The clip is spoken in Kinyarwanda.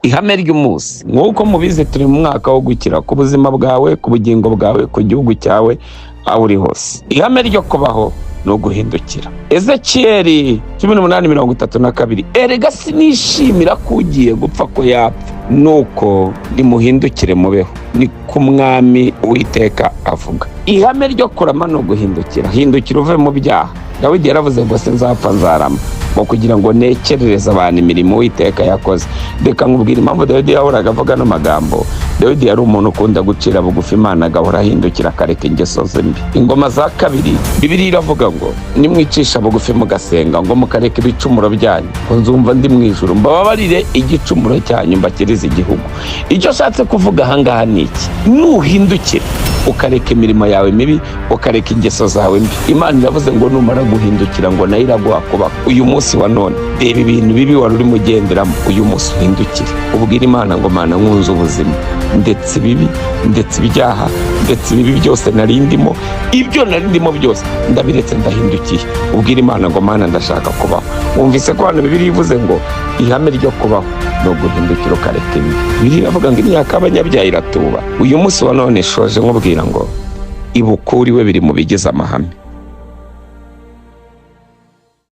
ihame ry'umunsi nk'uko mubizi turi mu mwaka wo gukira ku buzima bwawe, ku bugingo bwawe, ku gihugu cyawe, aho uri hose. Ihame ryo kubaho ni uguhindukira. Ezekiyeli 18:32, erega sinishimira ko ugiye gupfa ko yapfa, nuko nimuhindukire mubeho, ni ku mwami Uwiteka avuga. Ihame ryo kurama ni uguhindukira. Hindukira uve mu byaha. Dawidi yaravuze ngo sinzapfa nzarama, ngo kugira ngo nekerereze abantu imirimo Uwiteka yakoze. Reka nkubwira impamvu Dawidi yahoraga avuga n'amagambo. Dawidi yari umuntu ukunda gucira bugufi Imana, agahora ahindukira akareka ingeso ze mbi. Ingoma za 2 Bibiliya iravuga ngo nimwicisha bugufi mugasenga, ngo mukareka ibicumuro byanyu, ngo nzumva ndi mu ijuru mbababarire igicumuro cyanyu mbakirize igihugu. Icyo ashatse kuvuga ahangaha ni iki? Nuhindukira ukareka imirimo yawe mibi, ukareka ingeso zawe mbi, Imana iravuze ngo numara guhindukira ngo nayo iraguha kubaho. Uyu munsi wa none reba ibintu bibi wari urimo ugenderamo, uyu munsi uhindukire ubwira Imana ngo Mana nkunze ubuzima, ndetse bibi, ndetse ibyaha, ndetse ibibi byose narindimo, ibyo narindimo byose ndabiretse ndahindukiye. Ubwira Imana ngo Mana ndashaka kubaho. Wumvise ko hano Bibiliya ivuze ngo ihame ryo kubaho no guhindukira ukareka ibi. Bibiliya iravuga ngo imyaka y'abanyabyaha iratuba. Uyu munsi wa none shoje nkubwira ngo ibukuriwe biri mu bigize amahame.